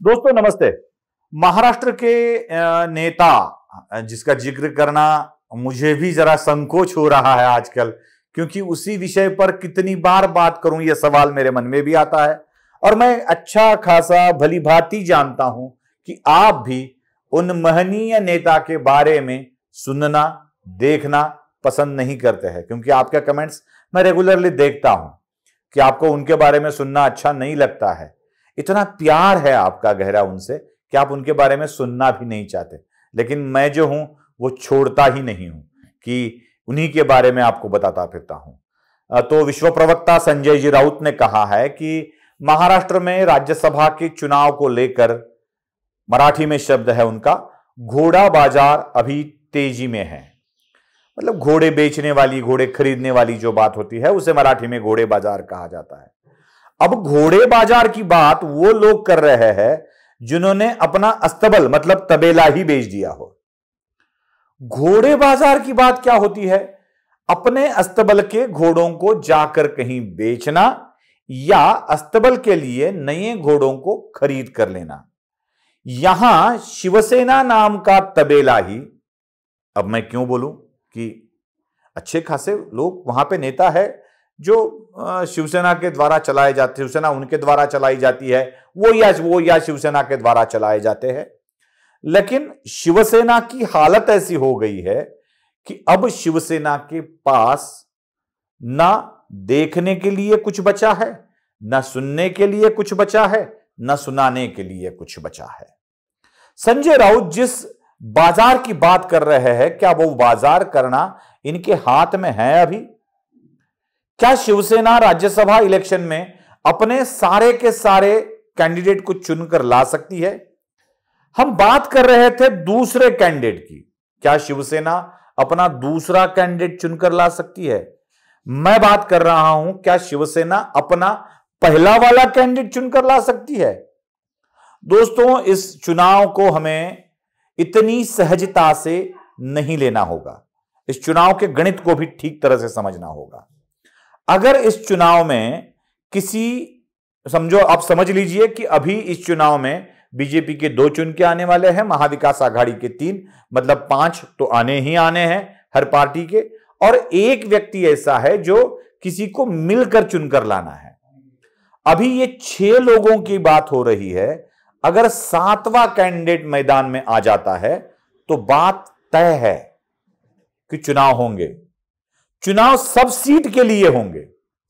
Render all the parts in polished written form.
दोस्तों नमस्ते। महाराष्ट्र के नेता जिसका जिक्र करना मुझे भी जरा संकोच हो रहा है आजकल, क्योंकि उसी विषय पर कितनी बार बात करूं यह सवाल मेरे मन में भी आता है। और मैं अच्छा खासा भली भांति जानता हूं कि आप भी उन महनीय नेता के बारे में सुनना देखना पसंद नहीं करते हैं, क्योंकि आपके कमेंट्स मैं रेगुलरली देखता हूं कि आपको उनके बारे में सुनना अच्छा नहीं लगता है। इतना प्यार है आपका गहरा उनसे कि आप उनके बारे में सुनना भी नहीं चाहते, लेकिन मैं जो हूं वो छोड़ता ही नहीं हूं कि उन्हीं के बारे में आपको बताता फिरता हूं। तो विश्व प्रवक्ता संजय जी राउत ने कहा है कि महाराष्ट्र में राज्यसभा के चुनाव को लेकर, मराठी में शब्द है उनका, घोड़ा बाजार अभी तेजी में है। मतलब घोड़े बेचने वाली, घोड़े खरीदने वाली जो बात होती है उसे मराठी में घोड़े बाजार कहा जाता है। अब घोड़े बाजार की बात वो लोग कर रहे हैं जिन्होंने अपना अस्तबल मतलब तबेला ही बेच दिया हो। घोड़े बाजार की बात क्या होती है? अपने अस्तबल के घोड़ों को जाकर कहीं बेचना या अस्तबल के लिए नए घोड़ों को खरीद कर लेना। यहां शिवसेना नाम का तबेला ही, अब मैं क्यों बोलूं कि अच्छे खासे लोग वहां पे नेता है जो शिवसेना के द्वारा चलाए जाते, शिवसेना उनके द्वारा चलाई जाती है, वो या शिवसेना के द्वारा चलाए जाते हैं। लेकिन शिवसेना की हालत ऐसी हो गई है कि अब शिवसेना के पास ना देखने के लिए कुछ बचा है, ना सुनने के लिए कुछ बचा है, ना सुनाने के लिए कुछ बचा है। संजय राउत जिस बाजार की बात कर रहे हैं, क्या वो बाजार करना इनके हाथ में है अभी? क्या शिवसेना राज्यसभा इलेक्शन में अपने सारे के सारे कैंडिडेट को चुनकर ला सकती है? हम बात कर रहे थे दूसरे कैंडिडेट की। क्या शिवसेना अपना दूसरा कैंडिडेट चुनकर ला सकती है? मैं बात कर रहा हूं, क्या शिवसेना अपना पहला वाला कैंडिडेट चुनकर ला सकती है? दोस्तों, इस चुनाव को हमें इतनी सहजता से नहीं लेना होगा। इस चुनाव के गणित को भी ठीक तरह से समझना होगा। अगर इस चुनाव में किसी, समझो आप समझ लीजिए कि अभी इस चुनाव में बीजेपी के 2 चुन के आने वाले हैं, महाविकास आघाड़ी के 3, मतलब 5 तो आने ही आने हैं हर पार्टी के, और एक व्यक्ति ऐसा है जो किसी को मिलकर चुनकर लाना है। अभी ये 6 लोगों की बात हो रही है। अगर 7वां कैंडिडेट मैदान में आ जाता है तो बात तय है कि चुनाव होंगे। चुनाव सब सीट के लिए होंगे,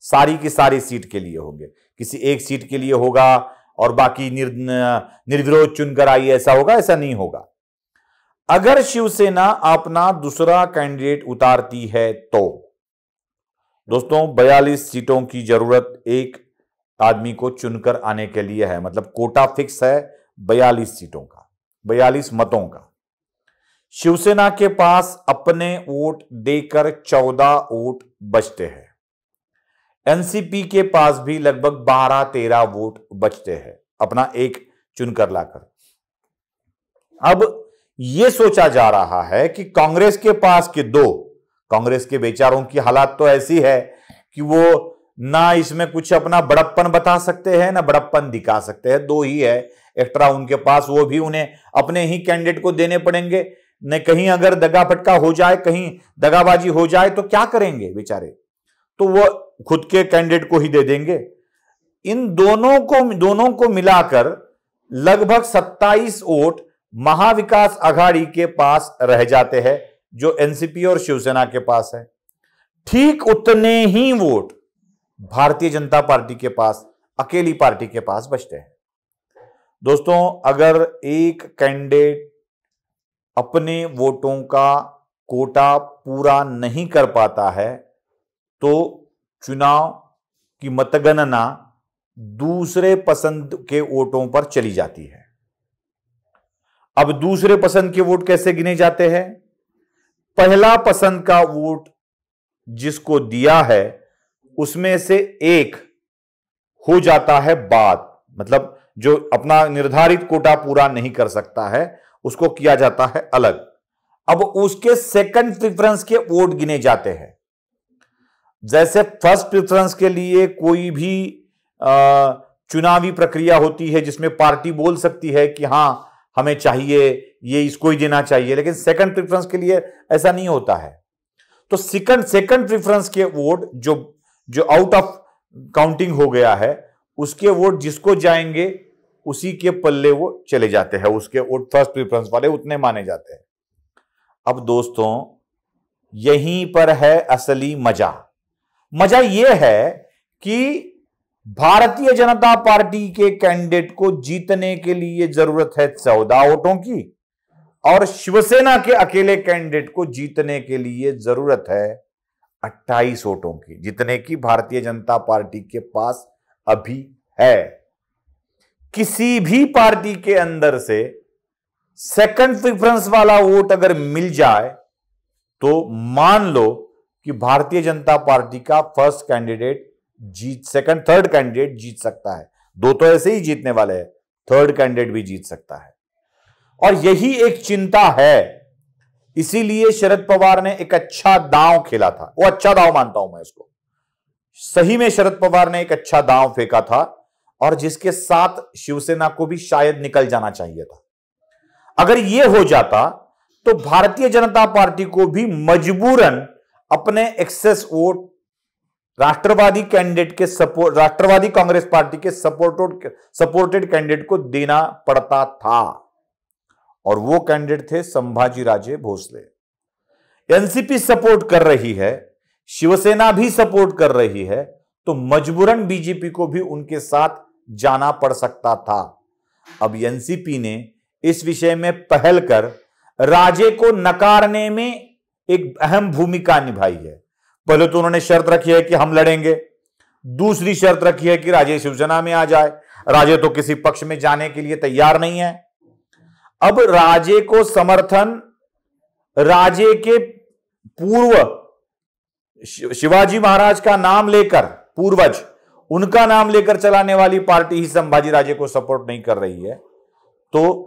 सारी की सारी सीट के लिए होंगे। किसी एक सीट के लिए होगा और बाकी निर्विरोध चुनकर आई, ऐसा होगा? ऐसा नहीं होगा। अगर शिवसेना अपना दूसरा कैंडिडेट उतारती है तो दोस्तों 42 सीटों की जरूरत एक आदमी को चुनकर आने के लिए है। मतलब कोटा फिक्स है 42 सीटों का, 42 मतों का। शिवसेना के पास अपने वोट देकर 14 वोट बचते हैं। एनसीपी के पास भी लगभग 12-13 वोट बचते हैं अपना एक चुनकर लाकर। अब यह सोचा जा रहा है कि कांग्रेस के पास के 2, कांग्रेस के बेचारों की हालत तो ऐसी है कि वो ना इसमें कुछ अपना बड़प्पन बता सकते हैं ना बड़प्पन दिखा सकते हैं। 2 ही है एक्स्ट्रा उनके पास, वो भी उन्हें अपने ही कैंडिडेट को देने पड़ेंगे। न कहीं अगर दगा फटका हो जाए, कहीं दगाबाजी हो जाए तो क्या करेंगे बेचारे? तो वो खुद के कैंडिडेट को ही दे देंगे। इन दोनों को मिलाकर लगभग 27 वोट महाविकास आघाड़ी के पास रह जाते हैं, जो एनसीपी और शिवसेना के पास है। ठीक उतने ही वोट भारतीय जनता पार्टी के पास, अकेली पार्टी के पास बचते हैं। दोस्तों, अगर एक कैंडिडेट अपने वोटों का कोटा पूरा नहीं कर पाता है तो चुनाव की मतगणना दूसरे पसंद के वोटों पर चली जाती है। अब दूसरे पसंद के वोट कैसे गिने जाते हैं? पहला पसंद का वोट जिसको दिया है उसमें से एक हो जाता है बाद, मतलब जो अपना निर्धारित कोटा पूरा नहीं कर सकता है उसको किया जाता है अलग। अब उसके सेकंड प्रेफरेंस के वोट गिने जाते हैं। जैसे फर्स्ट प्रेफरेंस के लिए कोई भी चुनावी प्रक्रिया होती है जिसमें पार्टी बोल सकती है कि हां हमें चाहिए, ये इसको ही देना चाहिए, लेकिन सेकंड प्रेफरेंस के लिए ऐसा नहीं होता है। तो सेकंड प्रेफरेंस के वोट जो आउट ऑफ काउंटिंग हो गया है, उसके वोट जिसको जाएंगे उसी के पल्ले वो चले जाते हैं, उसके वोट फर्स्ट प्रेफरेंस वाले उतने माने जाते हैं। अब दोस्तों यहीं पर है असली मजा। मजा यह है कि भारतीय जनता पार्टी के कैंडिडेट को जीतने के लिए जरूरत है 14 वोटों की, और शिवसेना के अकेले कैंडिडेट को जीतने के लिए जरूरत है 28 वोटों की, जितने की भारतीय जनता पार्टी के पास अभी है। किसी भी पार्टी के अंदर से सेकंड प्रेफरेंस वाला वोट अगर मिल जाए तो मान लो कि भारतीय जनता पार्टी का first candidate second third candidate जीत सकता है। दो तो ऐसे ही जीतने वाले हैं, थर्ड कैंडिडेट भी जीत सकता है। और यही एक चिंता है, इसीलिए शरद पवार ने एक अच्छा दांव खेला था। वो अच्छा दांव मानता हूं मैं इसको, सही में शरद पवार ने एक अच्छा दांव फेंका था, और जिसके साथ शिवसेना को भी शायद निकल जाना चाहिए था। अगर यह हो जाता तो भारतीय जनता पार्टी को भी मजबूरन अपने एक्सेस वोट राष्ट्रवादी कैंडिडेट के राष्ट्रवादी कांग्रेस पार्टी के सपोर्टेड कैंडिडेट को देना पड़ता था, और वो कैंडिडेट थे संभाजी राजे भोसले। एनसीपी सपोर्ट कर रही है, शिवसेना भी सपोर्ट कर रही है, तो मजबूरन बीजेपी को भी उनके साथ जाना पड़ सकता था। अब एनसीपी ने इस विषय में पहल कर राजे को नकारने में एक अहम भूमिका निभाई है। पहले तो उन्होंने शर्त रखी है कि हम लड़ेंगे, दूसरी शर्त रखी है कि राजे शिवसेना में आ जाए। राजे तो किसी पक्ष में जाने के लिए तैयार नहीं है। अब राजे को समर्थन राजे के पूर्व शिवाजी महाराज का नाम लेकर, पूर्वज उनका नाम लेकर चलाने वाली पार्टी ही संभाजी राजे को सपोर्ट नहीं कर रही है, तो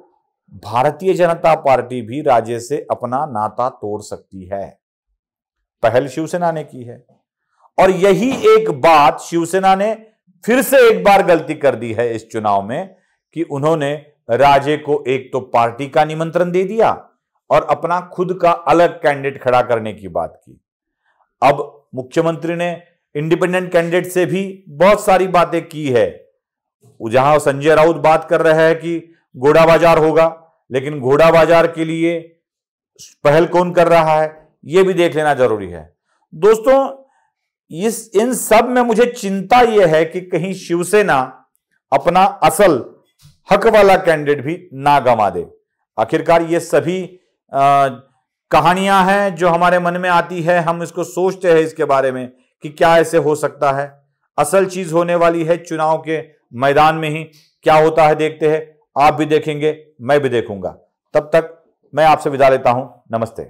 भारतीय जनता पार्टी भी राजे से अपना नाता तोड़ सकती है। पहल शिवसेना ने की है, और यही एक बात शिवसेना ने फिर से एक बार गलती कर दी है इस चुनाव में, कि उन्होंने राजे को एक तो पार्टी का निमंत्रण दे दिया और अपना खुद का अलग कैंडिडेट खड़ा करने की बात की। अब मुख्यमंत्री ने इंडिपेंडेंट कैंडिडेट से भी बहुत सारी बातें की है। जहां संजय राउत बात कर रहे हैं कि घोड़ा बाजार होगा, लेकिन घोड़ा बाजार के लिए पहल कौन कर रहा है यह भी देख लेना जरूरी है। दोस्तों इन सब में मुझे चिंता यह है कि कहीं शिवसेना अपना असल हक वाला कैंडिडेट भी ना गंवा दे। आखिरकार ये सभी कहानियां हैं जो हमारे मन में आती है, हम इसको सोचते हैं इसके बारे में कि क्या ऐसे हो सकता है। असल चीज होने वाली है चुनाव के मैदान में ही, क्या होता है देखते हैं। आप भी देखेंगे, मैं भी देखूंगा। तब तक मैं आपसे विदा लेता हूं। नमस्ते।